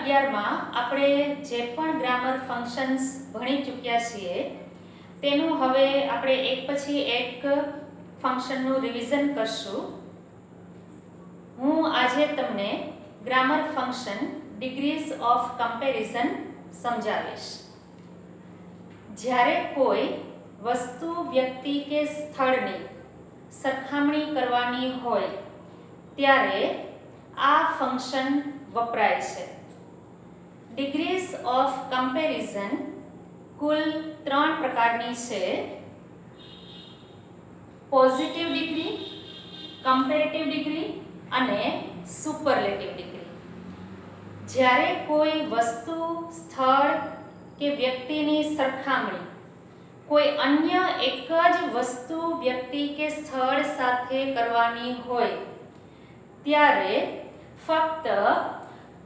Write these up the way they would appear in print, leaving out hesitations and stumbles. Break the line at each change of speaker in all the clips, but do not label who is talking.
11માં આપણે જે પણ ગ્રામર ફંક્શન્સ ભણી ચૂક્યા છીએ તેનું હવે આપણે એક પછી એક ફંક્શનનું રિવિઝન કરશું. હું આજે તમને grammar function degrees of comparison સમજાવીશ. જ્યારે કોઈ વસ્તુ, વ્યક્તિ કે સ્થળની સરખામણી કરવાની હોય ત્યારે આ ફંક્શન વપરાય છે. ડિગ્રીઝ ઓફ કમ્પેરિઝન કુલ 3 પ્રકારની છે: પોઝિટિવ ડિગ્રી, કમ્પેરેટિવ ડિગ્રી અને સુપરલેટિવ ડિગ્રી. જ્યારે કોઈ વસ્તુ, સ્થળ કે વ્યક્તિની સરખામણી કોઈ અન્ય એક જ વસ્તુ, વ્યક્તિ કે સ્થળ સાથે કરવાની હોય ત્યારે ફક્ત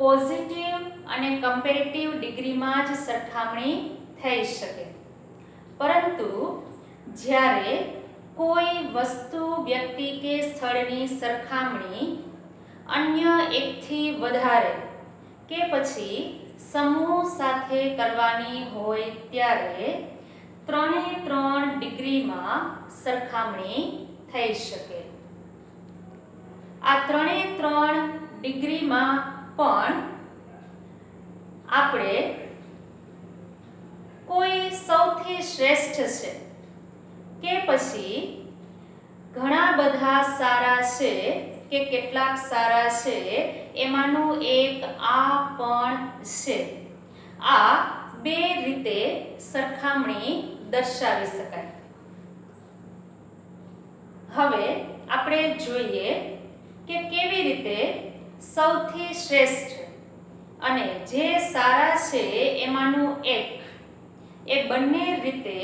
પોઝિટિવ અને કમ્પેરેટિવ ડિગ્રીમાં જ સરખામણી થઈ શકે. પરંતુ જ્યારે કોઈ વસ્તુ, વ્યક્તિ કે સ્થળની સરખામણી અન્ય એકથી વધારે કે પછી સમૂહ સાથે કરવાની હોય ત્યારે 3 ડિગ્રીમાં સરખામણી થઈ શકે. આ 3 ડિગ્રીમાં પણ આપણે કોઈ સૌથી શ્રેષ્ઠ છે કે પછી ઘણા બધા સારા છે કે કેટલાક સારા છે એમાંનું એક આ પણ છે. આ 2 રીતે સરખામણી દર્શાવી શકાય. હવે આપણે જોઈએ કે કેવી રીતે સૌથી શ્રેષ્ઠ અને જે સારા છે એમાંનું એક એ બંને રીતે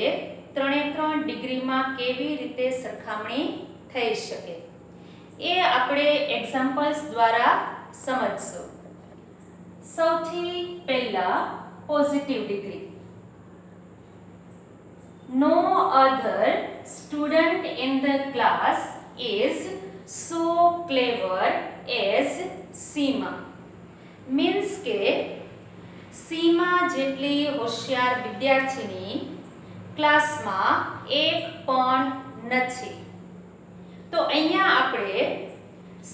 3 ડિગ્રીમાં કેવી રીતે સરખામણી થઈ શકે એ આપણે એક્ઝામ્પલ્સ દ્વારા સમજશું. સૌથી પહેલા positive degree. No other student in the class is so clever as Seema. Means કે સીમા જેટલી હોશિયાર વિદ્યાર્થીની ક્લાસમાં એક પણ નથી. તો અહીંયા આપણે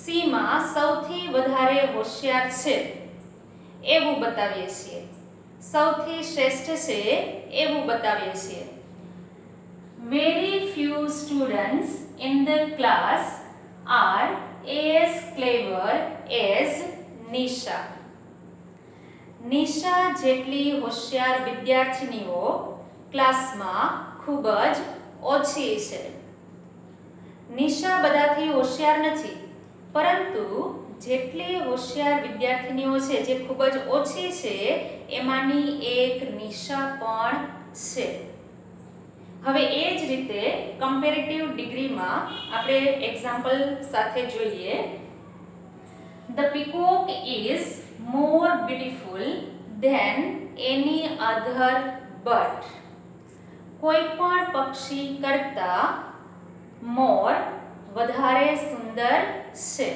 સીમા સૌથી વધારે હોશિયાર છે એવું બતાવીએ છીએ, સૌથી શ્રેષ્ઠ છે એવું બતાવીએ છીએ. Very few students in the class are as clever as Nisha. Nisha જેટલી હોશિયાર વિદ્યાર્થીનીઓ ક્લાસમાં ખૂબ જ ઓછી છે. નિશા બધાથી હોશિયાર નથી, પરંતુ જેટલી હોશિયાર વિદ્યાર્થીનીઓ છે જે ખૂબ જ ઓછી છે એમાંની એક નિશા પણ છે. હવે એ જ રીતે કમ્પેરેટિવ ડિગ્રીમાં આપણે એક્ઝામ્પલ સાથે જોઈએ. The peacock is more beautiful than any other bird. કોઈ પણ પક્ષી કરતા મોર વધારે સુંદર છે.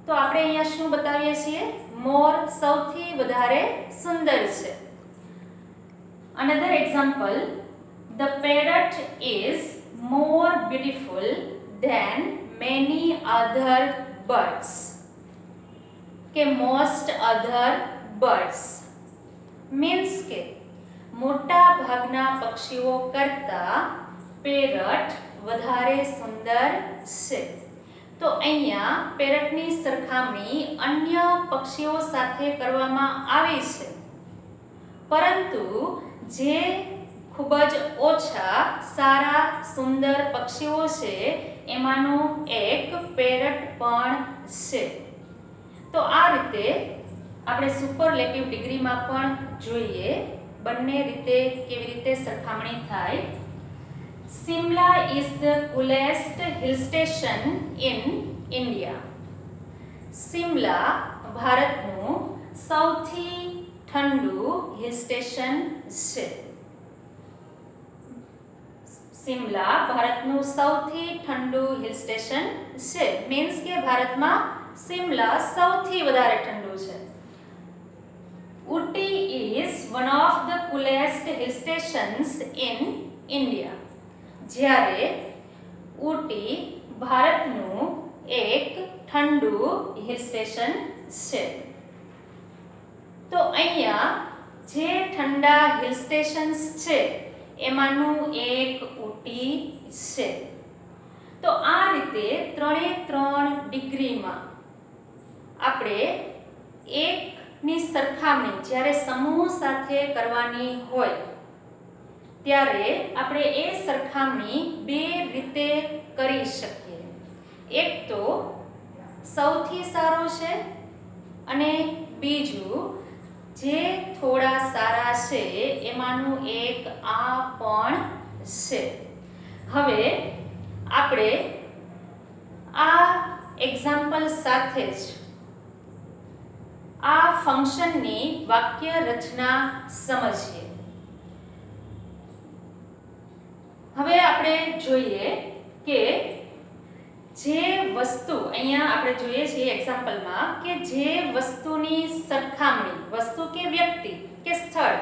તો આપણે અહીંયા શું બતાવીએ છીએ? મોર સૌથી વધારે સુંદર છે. Another example, the parrot is more beautiful than many other birds. કે most other birds. મીન્સ કે મોટા ભાગના પક્ષીઓ કરતા પેરટ વધારે સુંદર છે. તો અહીંયા પેરટની સરખામણી અન્ય પક્ષીઓ સાથે કરવામાં આવી છે, પરંતુ જે ખૂબ જ ઓછા સારા સુંદર પક્ષીઓ છે એમાંનું એક પેરટ પણ છે. તો આ રીતે આપણે સુપરલેટિવ ડિગ્રીમાં પણ જોઈએ બંને રીતે કેવી રીતે સરખામણી થાય. Simla is the coolest hill station in India. Shimla ભારતનું સૌથી ઠંડુ હિલ સ્ટેશન છે. સિમલા ભારતનું સૌથી ઠંડુ હિલ સ્ટેશન છે. મીન્સ કે ભારતમાં સિમલા સૌથી વધારે ઠંડુ છે. one of the coolest hill stations in India. જ્યારે ઊટી ભારતનું એક ઠંડુ હિલ સ્ટેશન છે. તો અહીંયા જે ઠંડા હિલ સ્ટેશન્સ છે એમાંનું એક ઊટી છે. તો આ રીતે 3 ડિગ્રીમાં આપણે એકની સરખામણી જ્યારે સમૂહ સાથે કરવાની હોય ત્યારે આપણે એ સરખામણી બે રીતે કરી શકીએ. એક તો સૌથી સારું છે અને બીજું જે થોડા સારા છે એમાંનું એક આ પણ છે. હવે આપણે આ એક્ઝામ્પલ સાથે જ આ ફંક્શનની વાક્ય રચના સમજીએ. હવે આપણે જોઈએ કે જે વસ્તુ અહીંયા આપણે જોઈએ છીએ એક્ઝામ્પલમાં કે જે વસ્તુની સરખામણી, વસ્તુ કે વ્યક્તિ કે સ્થળ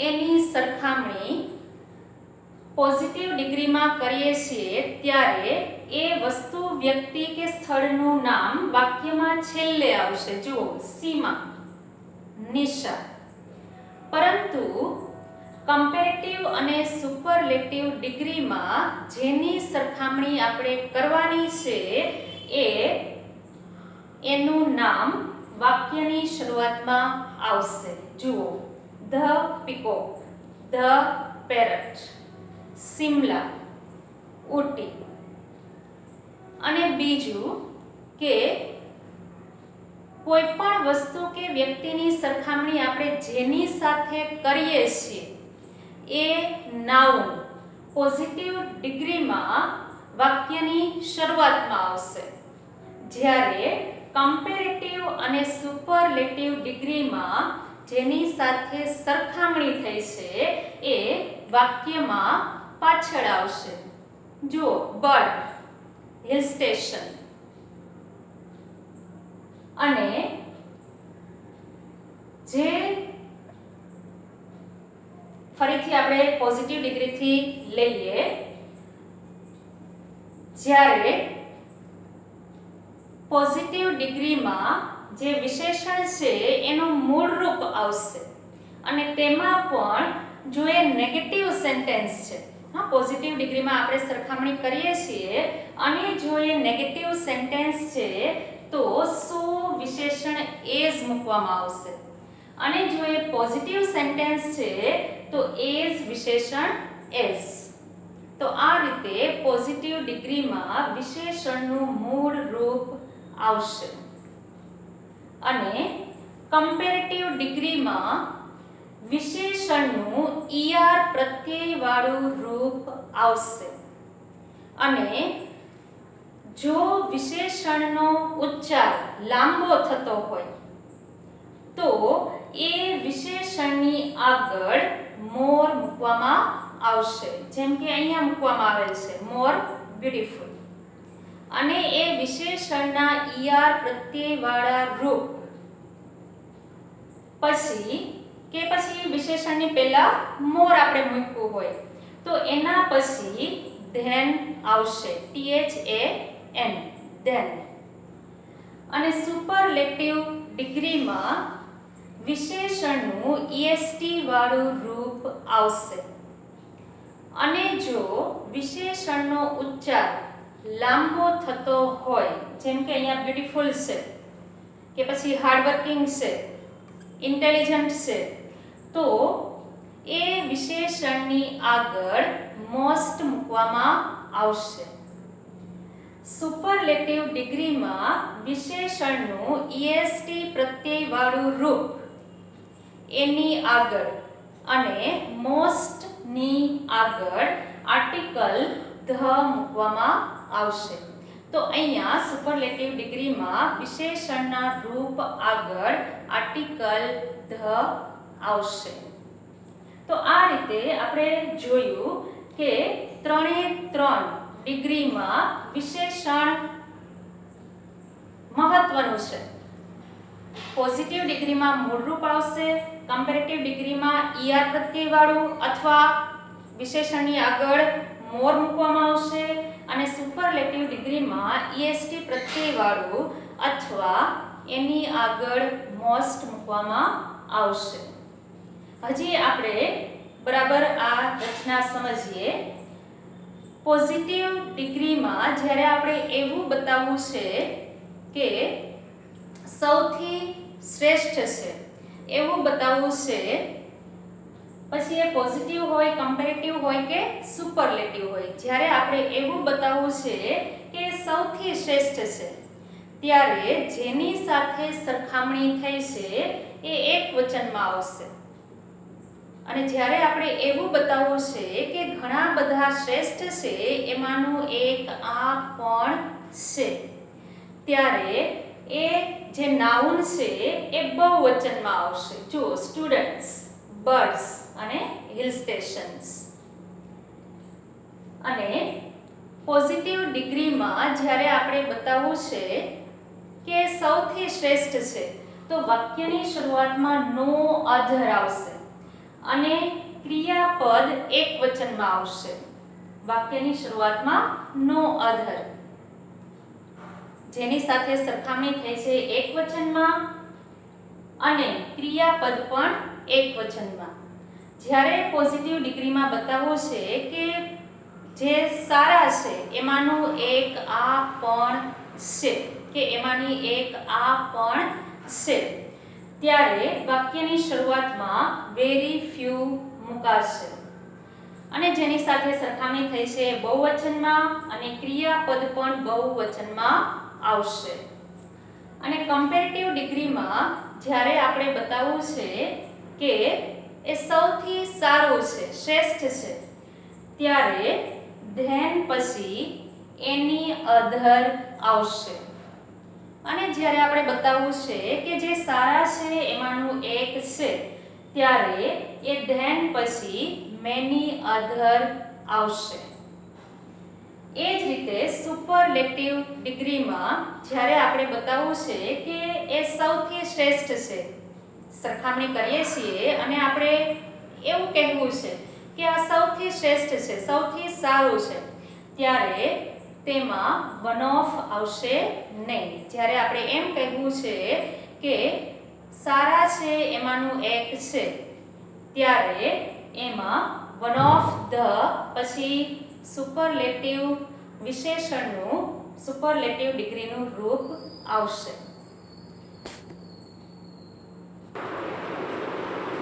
એની સરખામણી પોઝિટિવ ડિગ્રીમાં કરીએ છીએ ત્યારે એ વસ્તુ, વ્યક્તિ કે સ્થળનું નામ વાક્યમાં છેલ્લે આવશે. જુઓ, સીમા, નિશા. પરંતુ કમ્પેરેટિવ અને સુપરલેટિવ ડિગ્રીમાં જેની સરખામણી આપણે કરવાની છે એનું નામ વાક્યની શરૂઆતમાં આવશે. જુઓ, the peacock, the parrot, Simla, Ooty. અને બીજું કે કોઈ પણ વસ્તુ કે વ્યક્તિની સરખામણી આપણે જેની સાથે કરીએ છીએ એ નાઉન પોઝિટિવ ડિગ્રીમાં વાક્યની શરૂઆતમાં આવશે, જ્યારે કમ્પેરેટિવ અને સુપરલેટિવ ડિગ્રીમાં જેની સાથે સરખામણી થઈ છે એ વાક્યમાં પાછળ આવશે. જુઓ, બર્ડ, હિલ સ્ટેશન. અને જે ફરીથી આપણે પોઝિટિવ ડિગ્રીથી લઈએ, જ્યારે પોઝિટિવ ડિગ્રીમાં જે વિશેષણ છે એનું મૂળ રૂપ આવશે અને તેમાં પણ જો એ નેગેટિવ સેન્ટેન્સ છે, હા, પોઝિટિવ ડિગ્રીમાં આપણે સરખામણી કરીએ છીએ અને જો એ નેગેટિવ સેન્ટેન્સ છે તો શું વિશેષણ એઝ મૂકવામાં આવશે, અને જો એ પોઝિટિવ સેન્ટેન્સ છે તો એઝ વિશેષણ એઝ. તો આ રીતે પોઝિટિવ ડિગ્રીમાં વિશેષણનું મૂળ રૂપ આવશે અને કમ્પેરેટિવ ડિગ્રીમાં વિશેષણનું ઈઆર પ્રત્યયવાળું રૂપ આવશે. અને જો વિશેષણનો ઉચ્ચાર લાંબો થતો હોય તો એ વિશેષણની આગળ મોર મૂકવામાં આવશે, જેમ કે અહીંયા મૂકવામાં આવેલ છે, મોર બ્યુટીફુલ. અને એ વિશેષણના ઈઆર પ્રત્યયવાળા રૂપ પછી વિશેષણની પહેલા મોર આપણે મૂક્યું હોય તો એના પછી ધેન આવશે, THAN, ધેન. અને સુપરલેટિવ ડિગ્રીમાં વિશેષણનું EST વાળું રૂપ આવશે. અને જો વિશેષણનો ઉચ્ચાર લાંબો થતો હોય, જેમ કે અહીંયા બ્યુટીફુલ છે કે પછી હાર્ડવર્કિંગ છે, ઇન્ટેલિજન્ટ છે, તો એ વિશેષણની આગળ મોસ્ટ મૂકવામાં આવશે. સુપરલેટિવ ડિગ્રીમાં વિશેષણનું EST પ્રત્યયવાળું રૂપ એની આગળ અને મોસ્ટ ની આગળ આર્ટિકલ ધ મૂકવામાં આવશે. તો અહીંયા સુપરલેટિવ ડિગ્રીમાં વિશેષણના રૂપ આગળ આર્ટિકલ ધ આવશે. તો આ રીતે આપણે જોયું કે 3 ડિગ્રીમાં વિશેષણ મહત્વનું છે. પોઝિટિવ ડિગ્રીમાં મૂળરૂપ આવશે, કમ્પેરેટિવ ડિગ્રીમાં ER પ્રત્યયવાળું અથવા વિશેષણની આગળ મોર મૂકવામાં આવશે અને સુપરલેટિવ ડિગ્રીમાં EST પ્રત્યયવાળું અથવા એની આગળ મોસ્ટ મૂકવામાં આવશે. હજી આપણે બરાબર આ રચના સમજીએ. પોઝિટિવ ડિગ્રીમાં જ્યારે આપણે એવું બતાવવું છે કે સૌથી શ્રેષ્ઠ છે એવું બતાવવું છે, પછી એ પોઝિટિવ હોય, કમ્પેરેટિવ હોય કે સુપરલેટિવ હોય, જ્યારે આપણે એવું બતાવવું છે કે સૌથી શ્રેષ્ઠ છે ત્યારે જેની સાથે સરખામણી થઈ છે એ એકવચનમાં આવશે. અને જ્યારે આપણે એવું બતાવવું છે કે ઘણા બધા શ્રેષ્ઠ છે એમાંનું એક આ પણ છે, ત્યારે એ જે નાઉન છે એ બહુવચનમાં આવશે. જુઓ, સ્ટુડન્ટ્સ, બર્ડ્સ અને હિલ સ્ટેશન્સ. અને પોઝિટિવ ડિગ્રીમાં જ્યારે આપણે બતાવવું છે કે સૌથી શ્રેષ્ઠ છે તો વાક્યની શરૂઆતમાં નો અધર આવશે અને ક્રિયાપદ એકવચનમાં આવશે. વાક્યની શરૂઆતમાં નો અધર, જેની સાથે સરખામણી થઈ છે એકવચનમાં અને ક્રિયાપદ પણ એકવચનમાં. જ્યારે પોઝિટિવ ડિગ્રીમાં બતાવવું છે કે જે સારા છે એમાંનું એક આ પણ છે કે એમાંની એક આ પણ છે, ત્યારે વાક્યની શરૂઆતમાં વેરી ફ્યુ મુકાશે અને જેની સાથે સરખામણી થઈ છે બહુવચનમાં અને ક્રિયાપદ પણ બહુવચનમાં આવશે. અને કમ્પેરેટિવ ડિગ્રીમાં જ્યારે આપણે બતાવવું છે કે એ સૌથી સારું છે, શ્રેષ્ઠ છે, ત્યારે ધેન પછી એની અધર આવશે. અને જ્યારે આપણે બતાવવું છે કે જે સારા છે એમાંનું એક છે ત્યારે એ ધેન પછી મેની અધર આવશે. એ જ રીતે સુપરલેટિવ ડિગ્રીમાં જ્યારે આપણે બતાવવું છે કે એ સૌથી શ્રેષ્ઠ છે, સરખામણી કરીએ છીએ અને આપણે એવું કહેવું છે કે આ સૌથી શ્રેષ્ઠ છે, સૌથી સારું છે, ત્યારે તેમાં વન ઓફ આવશે નહીં. જ્યારે આપણે એમ કહેવું છે કે સારા છે એમાંનું એક છે, ત્યારે એમાં વન ઓફ ધ પછી સુપરલેટિવ વિશેષણનું સુપરલેટિવ ડિગ્રીનું રૂપ આવશે.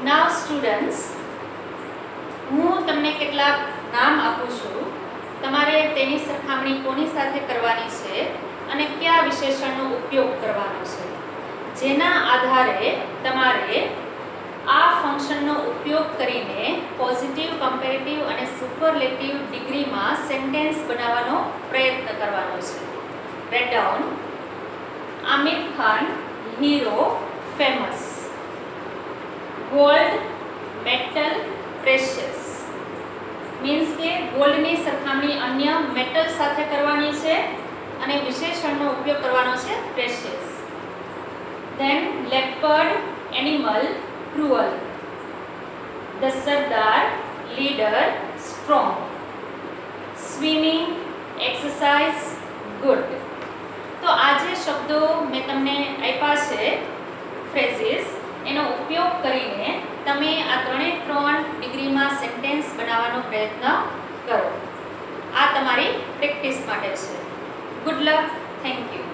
નાઉ સ્ટુડન્ટ્સ, હું તમને કેટલાક નામ આપું છું. તમારે તેની સરખામણી કોની સાથે કરવાની છે અને કયા વિશેષણનો ઉપયોગ કરવાનો છે, જેના આધારે તમારે આ ફંક્શનનો ઉપયોગ કરીને પોઝિટિવ, કમ્પેરેટિવ અને સુપરલેટિવ ડિગ્રીમાં સેન્ટેન્સ બનાવવાનો પ્રયત્ન કરવાનો છે. Write down. Aamir Khan hero famous. Gold, metal, precious. Means કે ગોલ્ડની સરખામણી અન્ય મેટલ સાથે કરવાની છે અને વિશેષણનો ઉપયોગ કરવાનો છે precious. Then leopard, animal, cruel. The Sardar, leader, strong. Swimming, exercise, good. તો આ જે શબ્દો મેં તમને આપ્યા છે, ફ્રેઝીસ, એનો ઉપયોગ કરીને તમે આ 3 ડિગ્રીમાં સેન્ટેન્સ બનાવવાનો પ્રયત્ન કરો. આ તમારી પ્રેક્ટિસ માટે છે. Good luck. Thank you.